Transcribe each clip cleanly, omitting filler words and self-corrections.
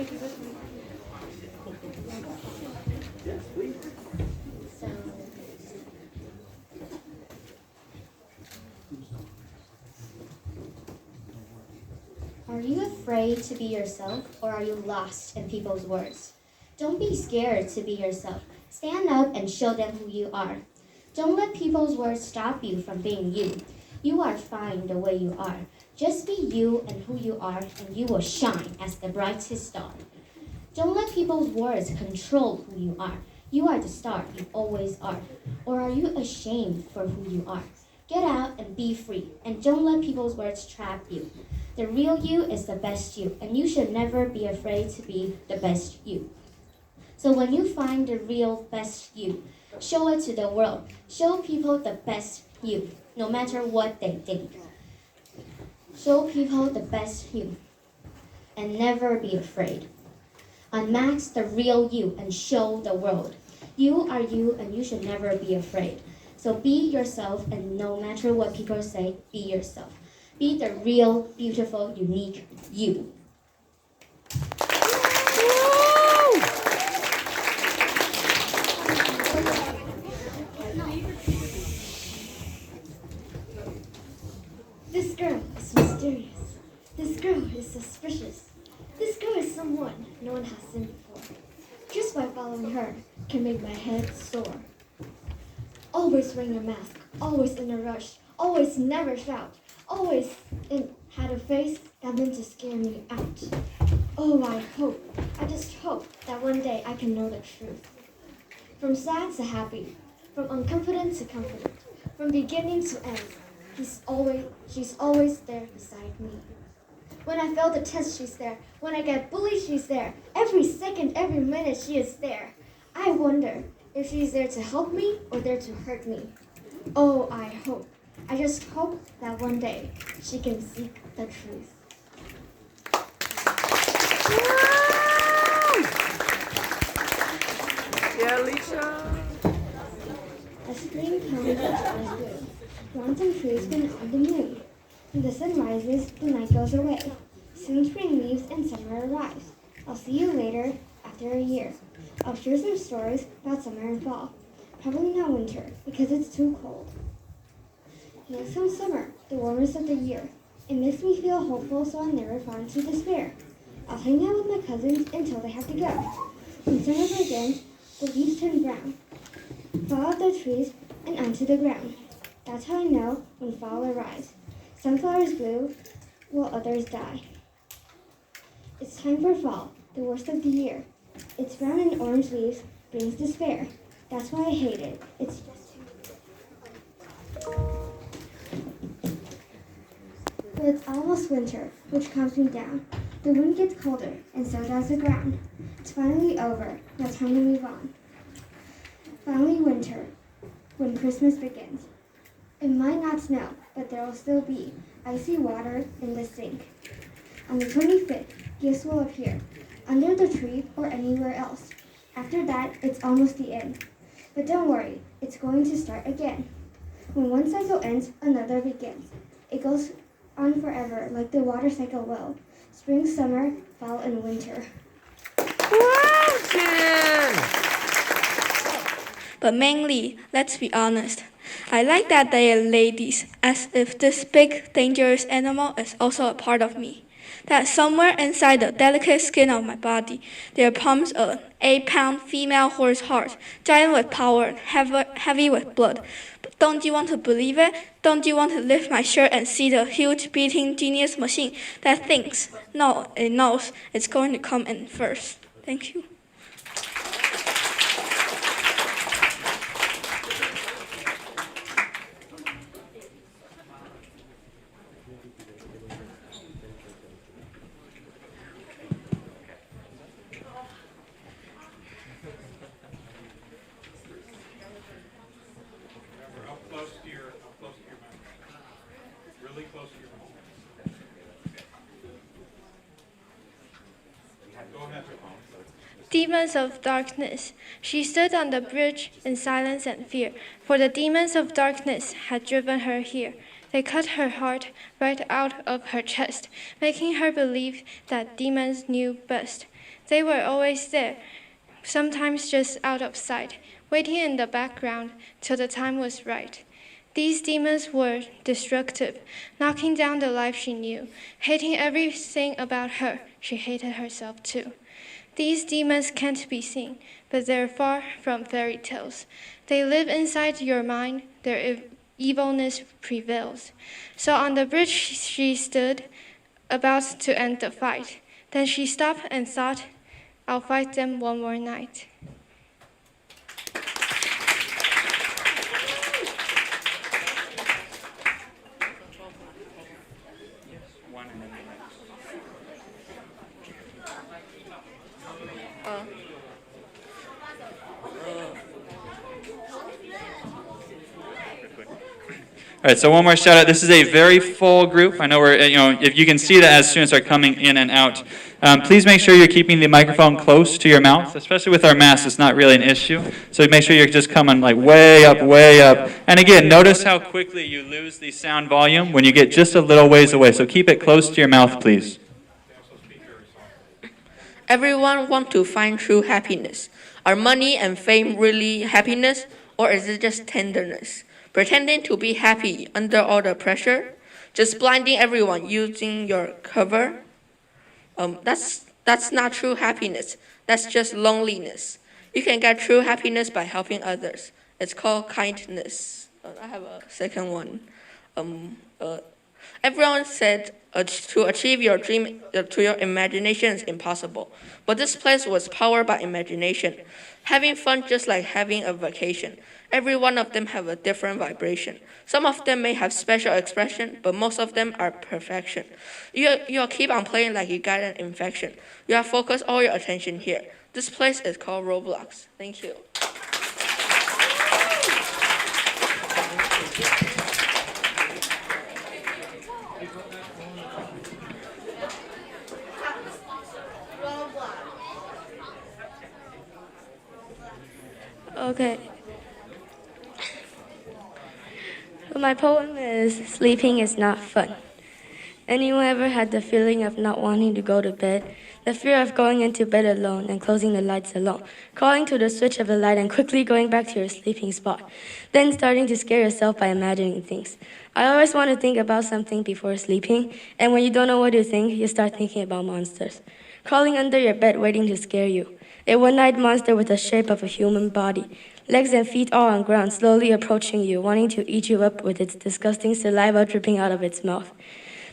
Are you afraid to be yourself, or are you lost in people's words? Don't be scared to be yourself. Stand up and show them who you are. Don't let people's words stop you from being you. You are fine the way you are. Just be you and who you are, and you will shine as the brightest star. Don't let people's words control who you are. You are the star you always are. Or are you ashamed for who you are? Get out and be free, and don't let people's words trap you. The real you is the best you, and you should never be afraid to be the best you. So when you find the real best you, show it to the world. Show people the best you, no matter what they think. Show people the best you, and never be afraid. Unmask the real you and show the world. You are you, and you should never be afraid. So be yourself, and no matter what people say, be yourself. Be the real, beautiful, unique you. This girl is mysterious. This girl is suspicious. This girl is someone no one has seen before. Just by following her can make my head sore. Always wearing a mask, always in a rush, always never shout, always had a face that meant to scare me out. Oh, I just hope that one day I can know the truth. From sad to happy, from unconfident to confident, from beginning to end, she's always there beside me. When I fail the test, she's there. When I get bullied, she's there. Every second, every minute, she is there. I wonder if she's there to help me or there to hurt me. Oh, I just hope that one day she can seek the truth. Yeah, Alicia. As spring comes, the sky is blue. Plants and trees spin on the moon. When the sun rises, the night goes away. Soon spring leaves and summer arrives. I'll see you later, after a year. I'll share some stories about summer and fall. Probably not winter, because it's too cold. Next comes summer, the warmest of the year. It makes me feel hopeful, so I'll never fall into despair. I'll hang out with my cousins until they have to go. When summer begins, the leaves turn brown, fall out the trees and onto the ground. That's how I know when fall arrives. Some flowers bloom, while others die. It's time for fall, the worst of the year. Its brown and orange leaves brings despair. That's why I hate it. It's just but it's almost winter, which calms me down. The wind gets colder, and so does the ground. It's finally over. Now time to move on. Finally winter, when Christmas begins. It might not snow, but there will still be icy water in the sink. On the 25th, gifts will appear, under the tree or anywhere else. After that, it's almost the end. But don't worry, it's going to start again. When one cycle ends, another begins. It goes on forever, like the water cycle will. Spring, summer, fall, and winter. Wow, Jen! But mainly, let's be honest, I like that they are ladies, as if this big, dangerous animal is also a part of me. That somewhere inside the delicate skin of my body, there pumps an 8-pound female horse heart, giant with power, heavy with blood. But don't you want to believe it? Don't you want to lift my shirt and see the huge beating genius machine that thinks? No, it knows it's going to come in first. Thank you. Demons of darkness. She stood on the bridge in silence and fear, for the demons of darkness had driven her here. They cut her heart right out of her chest, making her believe that demons knew best. They were always there, sometimes just out of sight, waiting in the background till the time was right. These demons were destructive, knocking down the life she knew, hating everything about her. She hated herself too. These demons can't be seen, but they're far from fairy tales. They live inside your mind, their evilness prevails. So on the bridge she stood, about to end the fight. Then she stopped and thought, I'll fight them one more night. All right, so one more shout out. This is a very full group. I know if you can see that as students are coming in and out. Please make sure you're keeping the microphone close to your mouth, especially with our masks. It's not really an issue. So make sure you're just coming like way up, way up. And again, notice how quickly you lose the sound volume when you get just a little ways away. So keep it close to your mouth, please. Everyone wants to find true happiness. Are money and fame really happiness, or is it just tenderness? Pretending to be happy under all the pressure? Just blinding everyone using your cover? That's not true happiness. That's just loneliness. You can get true happiness by helping others. It's called kindness. I have a second one. Everyone said to achieve your dream to your imagination is impossible. But this place was powered by imagination. Having fun just like having a vacation. Every one of them have a different vibration. Some of them may have special expression, but most of them are perfection. You'll keep on playing like you got an infection. You have focused all your attention here. This place is called Roblox. Thank you. Okay. My poem is Sleeping is Not Fun. Anyone ever had the feeling of not wanting to go to bed? The fear of going into bed alone and closing the lights alone, crawling to the switch of the light and quickly going back to your sleeping spot, then starting to scare yourself by imagining things. I always want to think about something before sleeping, and when you don't know what to think, you start thinking about monsters. Crawling under your bed waiting to scare you. A one-eyed monster with the shape of a human body. Legs and feet all on ground, slowly approaching you, wanting to eat you up with its disgusting saliva dripping out of its mouth.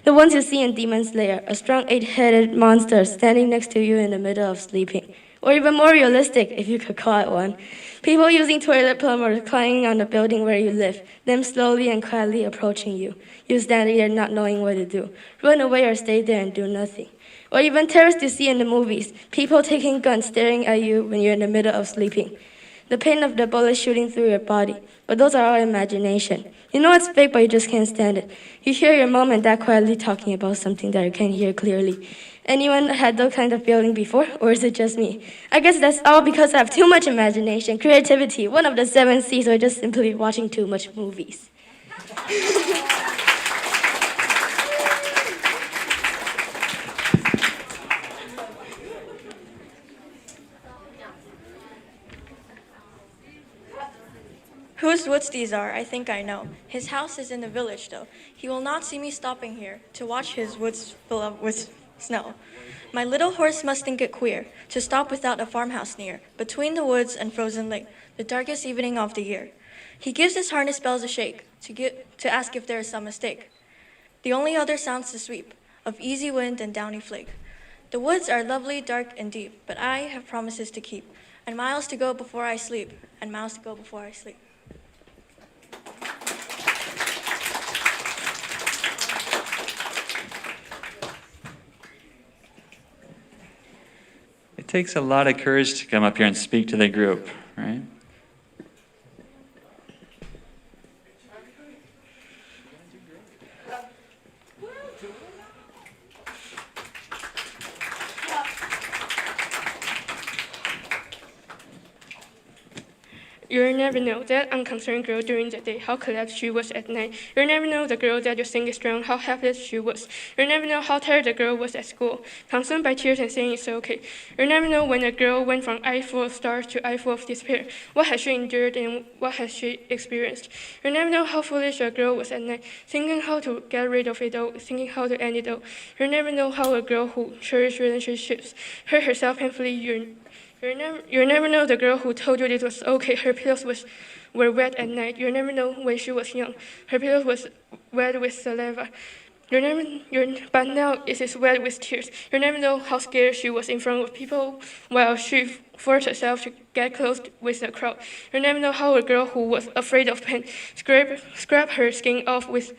The ones you see in Demon Slayer, a strong 8-headed monster standing next to you in the middle of sleeping. Or even more realistic, if you could call it one. People using toilet plumbers climbing on the building where you live, them slowly and quietly approaching you. You standing there not knowing what to do. Run away or stay there and do nothing. Or even terrorists you see in the movies, people taking guns staring at you when you're in the middle of sleeping. The pain of the bullet shooting through your body. But those are all imagination. You know it's fake, but you just can't stand it. You hear your mom and dad quietly talking about something that you can't hear clearly. Anyone had those kind of feeling before, or is it just me? I guess that's all because I have too much imagination, creativity, one of the 7 C's, or just simply watching too much movies. Whose woods these are, I think I know. His house is in the village, though. He will not see me stopping here to watch his woods fill up with snow. My little horse must think it queer to stop without a farmhouse near, between the woods and frozen lake, the darkest evening of the year. He gives his harness bells a shake to ask if there is some mistake. The only other sounds the sweep of easy wind and downy flake. The woods are lovely, dark, and deep, but I have promises to keep, and miles to go before I sleep, and miles to go before I sleep. It takes a lot of courage to come up here and speak to the group, right? You'll never know that unconcerned girl during the day, how collapsed she was at night. You'll never know the girl that you think is strong, how helpless she was. You'll never know how tired the girl was at school, consumed by tears and saying it's okay. You'll never know when a girl went from eye full of stars to eye full of despair. What has she endured and what has she experienced? You'll never know how foolish a girl was at night, thinking how to get rid of it all, thinking how to end it all. You'll never know how a girl who cherished relationships hurt herself painfully. You'll never know the girl who told you it was okay, her pillows were wet at night. You'll never know when she was young, her pillows was wet with saliva. But now it is wet with tears. You'll never know how scared she was in front of people while she forced herself to get close with the crowd. You'll never know how a girl who was afraid of pain scraped her skin off with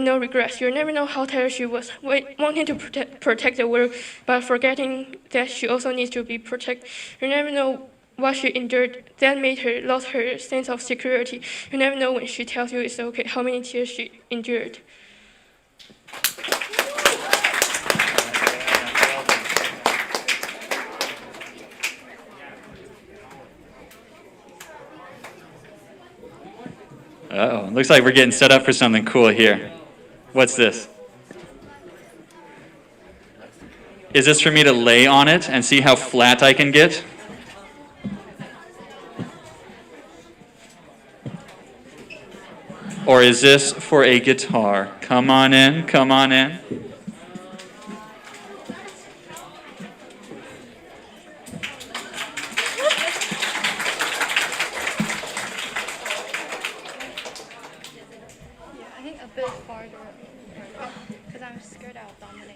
no regrets. You'll never know how tired she was, wanting to protect the world, but forgetting that she also needs to be protected. You'll never know what she endured that made her lose her sense of security. You'll never know when she tells you it's okay, how many tears she endured. Uh-oh, looks like we're getting set up for something cool here. What's this? Is this for me to lay on it and see how flat I can get? Or is this for a guitar? Come on in, come on in. I think a bit farther, because I'm scared I'll dominate.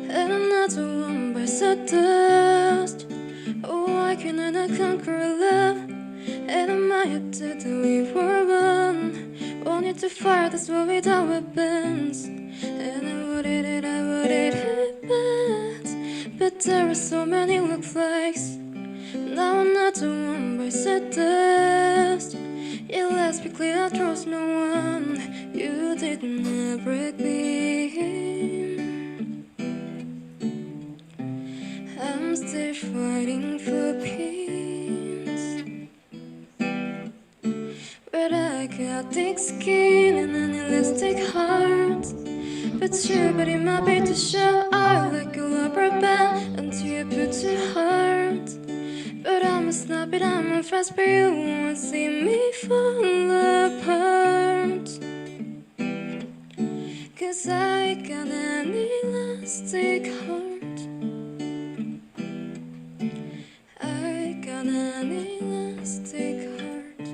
And I'm not the one by dust. Oh, I cannot conquer love. And I'm out to the we were one. Wanted to fire this war without weapons. And I would it happen. But there are so many lookalikes. Now I'm not the one by dust. Yeah, let's be clear, I trust no one. You didn't break me. I'm still fighting for peace. But I got thick skin and an elastic heart. But your body might be too sharp. I like a rubber band until you put your heart. But I'm a snap it, I'm a fast, but you won't see me fall apart. Cause I got an elastic heart. I got an elastic heart.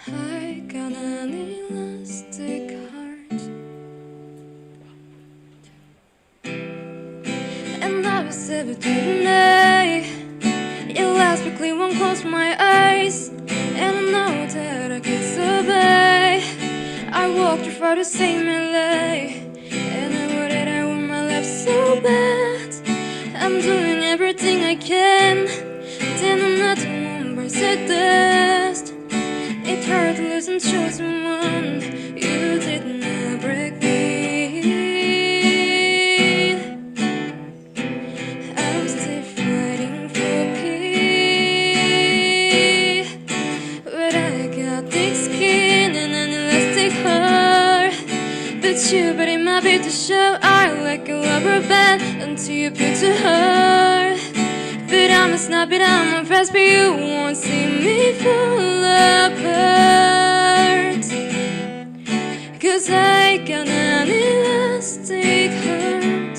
I got an elastic heart. And I was able to deny. Your last quickly won't close my eyes. And I know that I can survive. I walked too far to save my life. And I wanted I want my life so bad. I'm doing everything I can. Then I'm not the one by dust. It hurt to lose and choose one. You did not break me. I'm still fighting for peace. But I got thick skin and an elastic heart. But you, but it might be too sharp. I like a rubber band until you put your heart. But I'm a snap it, I'm a fast, but you won't see me fall apart. Cause I got an elastic heart.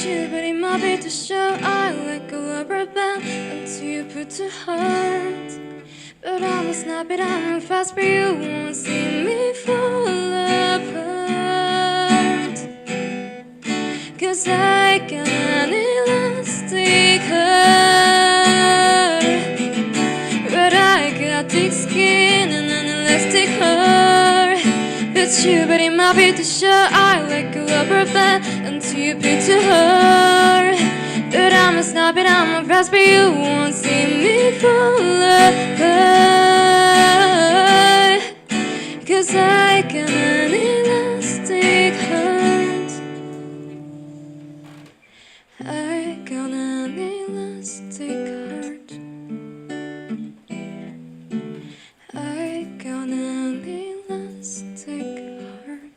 you, but it might be too short. I like a rubber band until you put to heart. But I'ma snap it, I'ma fast, but you won't see me fall apart. 'Cause I got an elastic heart, but I got thick skin and an elastic heart. It's you, but it might be too short. I like a rubber band until you put to heart. But I'ma snap it, I'ma fast, but you won't see me fall apart. 'Cause I got an elastic heart. I got an elastic heart. I got an elastic heart.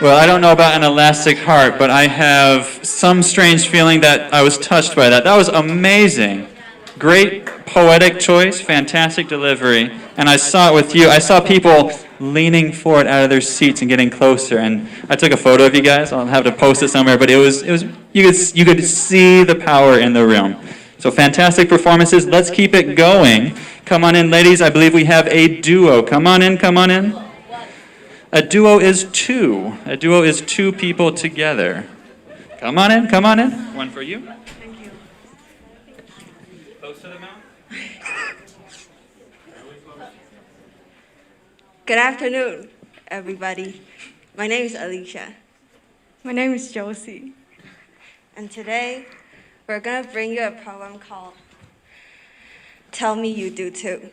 Well, I don't know about an elastic heart, but I have some strange feeling that I was touched by that. That was amazing. Great poetic choice, fantastic delivery. And I saw it with you. I saw people leaning forward out of their seats and getting closer. And I took a photo of you guys. I'll have to post it somewhere. But it was you could see the power in the room. So fantastic performances. Let's keep it going. Come on in, ladies. I believe we have a duo. Come on in, come on in. A duo is two. A duo is two people together. Come on in, come on in. One for you. Thank you. Close to the mouth. Good afternoon, everybody. My name is Alicia. My name is Josie. And today, we're going to bring you a poem called Tell Me You Do Too.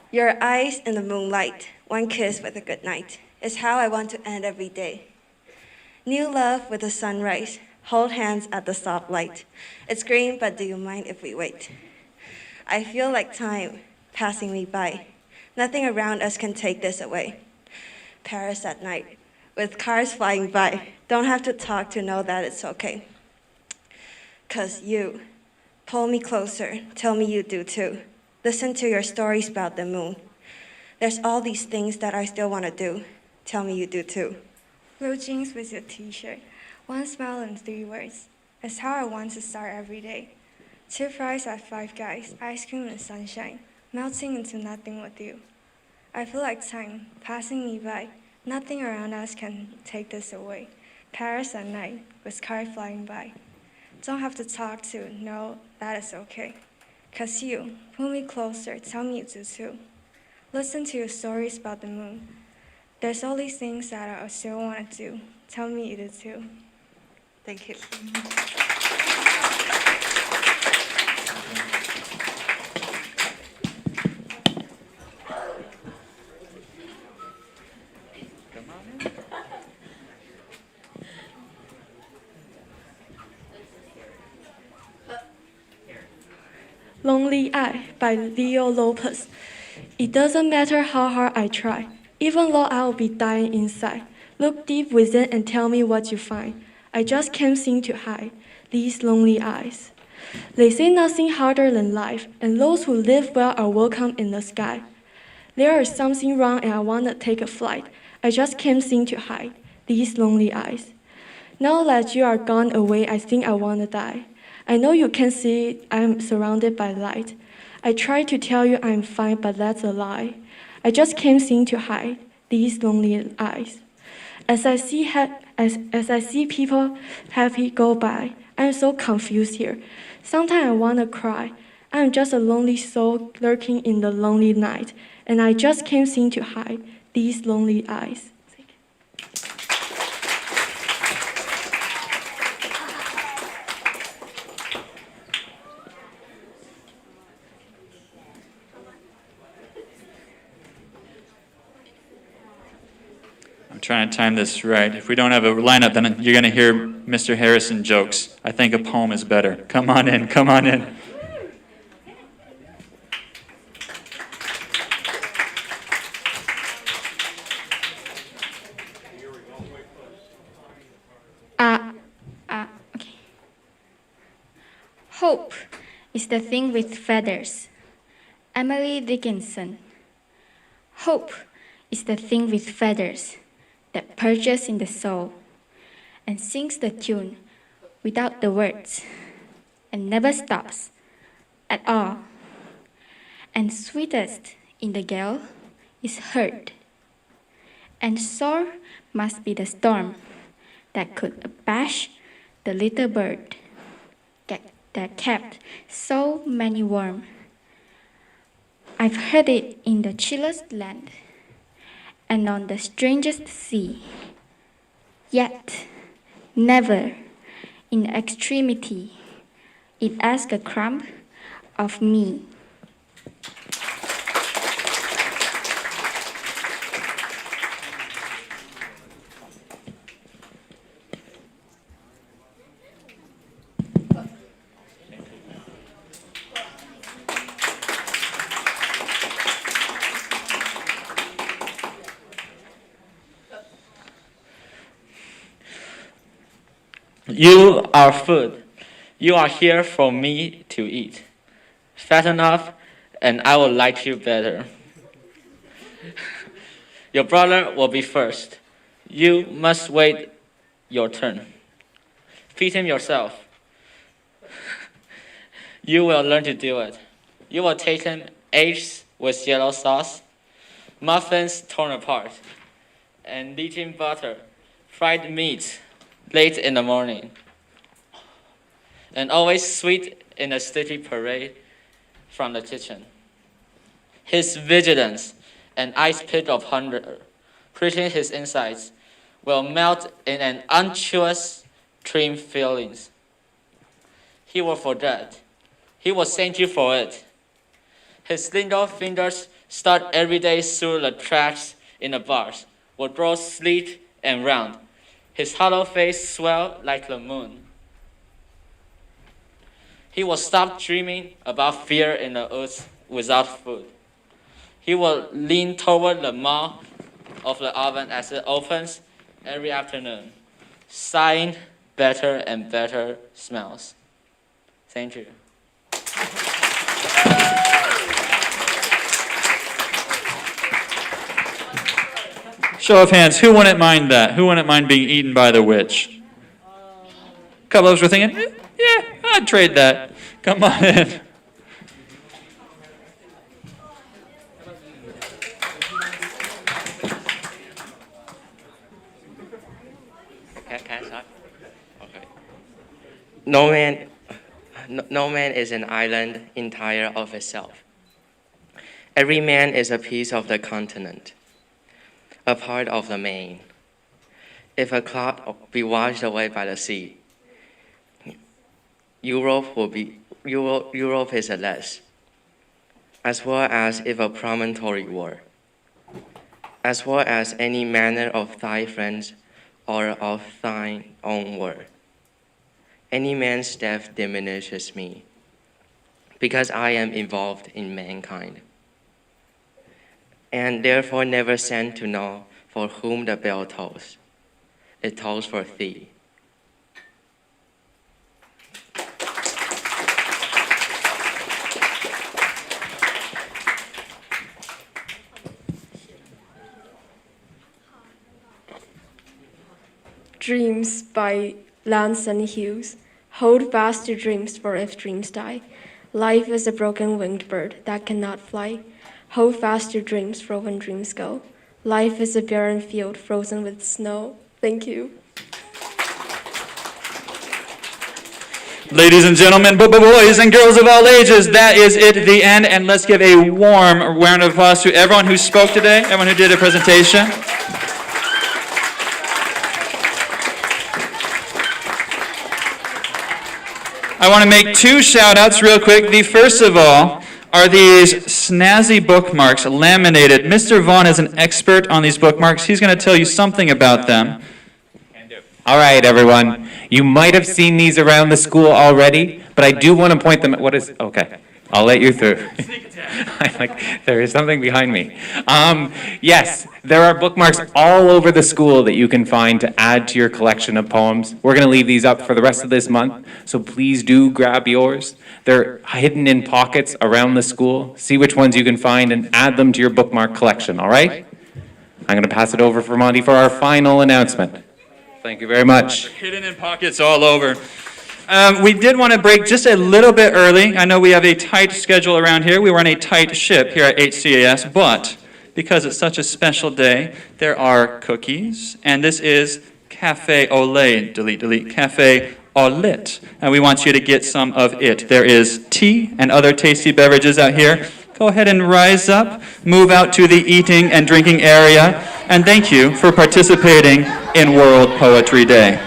Your eyes in the moonlight, one kiss with a good night, is how I want to end every day. New love with the sunrise, hold hands at the soft light. It's green, but do you mind if we wait? I feel like time passing me by. Nothing around us can take this away. Paris at night, with cars flying by. Don't have to talk to know that it's okay. 'Cause you pull me closer, tell me you do too. Listen to your stories about the moon. There's all these things that I still want to do. Tell me you do too. Blue jeans with your t-shirt. One smile and 3 words. It's how I want to start every day. 2 fries at Five Guys, ice cream and sunshine, melting into nothing with you. I feel like time passing me by. Nothing around us can take this away. Paris at night, with cars flying by. Don't have to talk to know that it's okay. 'Cause you pull me closer, tell me you do too. Listen to your stories about the moon. There's all these things that I still want to do. Tell me you do too. Thank you. Lonely Eye by Lopes. It doesn't matter how hard I try, even though I'll be dying inside. Look deep within and tell me what you find. I just can't seem to hide these lonely eyes. They say nothing harder than life, and those who live well are welcome in the sky. There is something wrong and I want to take a flight. I just can't seem to hide these lonely eyes. Now that you are gone away, I think I want to die. I know you can see it, I'm surrounded by light. I try to tell you I'm fine, but that's a lie. I just can't seem to hide these lonely eyes. As I see people happy go by, I'm so confused here. Sometimes I want to cry. I'm just a lonely soul lurking in the lonely night, and I just can't seem to hide these lonely eyes. Trying to time this right. If we don't have a lineup, then you're going to hear Mr. Harrison jokes. I think a poem is better. Come on in, come on in. Okay. Hope is the thing with feathers. Emily Dickinson. Hope is the thing with feathers that perches in the soul and sings the tune without the words and never stops at all. And sweetest in the gale is heard. And sore must be the storm that could abash the little bird that kept so many warm. I've heard it in the chillest land and on the strangest sea, yet never in extremity it asked a crumb of me. You are food. You are here for me to eat. Fat enough, and I will like you better. Your brother will be first. You must wait your turn. Feed him yourself. You will learn to do it. You will taste him eggs with yellow sauce, muffins torn apart, and eating butter, fried meat, late in the morning, and always sweet in a sticky parade from the kitchen. His vigilance and ice pick of hunger, preaching his insides, will melt in an unctuous dream feelings. He will forget. He will thank you for it. His little fingers start every day through the tracks in the bars, will grow sleek and round. His hollow face swell like the moon. He will stop dreaming about fear in the earth without food. He will lean toward the mouth of the oven as it opens every afternoon, sighing better and better smells. Thank you. Show of hands, who wouldn't mind that? Who wouldn't mind being eaten by the witch? A couple of us were thinking, yeah, I'd trade that. Come on in. Can I start? Okay. No man is an island entire of itself. Every man is a piece of the continent, a part of the main. If a cloud be washed away by the sea, Europe is a less, as well as if a promontory were, as well as any manner of thy friends or of thine own word. Any man's death diminishes me, because I am involved in mankind, and therefore never sent to know for whom the bell tolls. It tolls for thee. Dreams by Langston Hughes. Hold fast your dreams, for if dreams die, life is a broken winged bird that cannot fly. Hold fast your dreams, for when dreams go, life is a barren field frozen with snow. Thank you. Ladies and gentlemen, boys and girls of all ages, that is it, the end. And let's give a warm round of applause to everyone who spoke today, everyone who did a presentation. I want to make two shout-outs real quick. The first of all, are these snazzy bookmarks laminated. Mr. Vaughn is an expert on these bookmarks. He's going to tell you something about them. All right, everyone. You might have seen these around the school already, but I do want to point them at okay. I'll let you through. There is something behind me. Yes, there are bookmarks all over the school that you can find to add to your collection of poems. We're going to leave these up for the rest of this month, so please do grab yours. They're hidden in pockets around the school. See which ones you can find and add them to your bookmark collection, all right? I'm going to pass it over for Monty for our final announcement. Thank you very much. They're hidden in pockets all over. We did want to break just a little bit early. I know we have a tight schedule around here. We run a tight ship here at HCAS, but because it's such a special day, there are cookies, and this is Café au lait, delete, Café au lait, and we want you to get some of it. There is tea and other tasty beverages out here. Go ahead and rise up, move out to the eating and drinking area, and thank you for participating in World Poetry Day.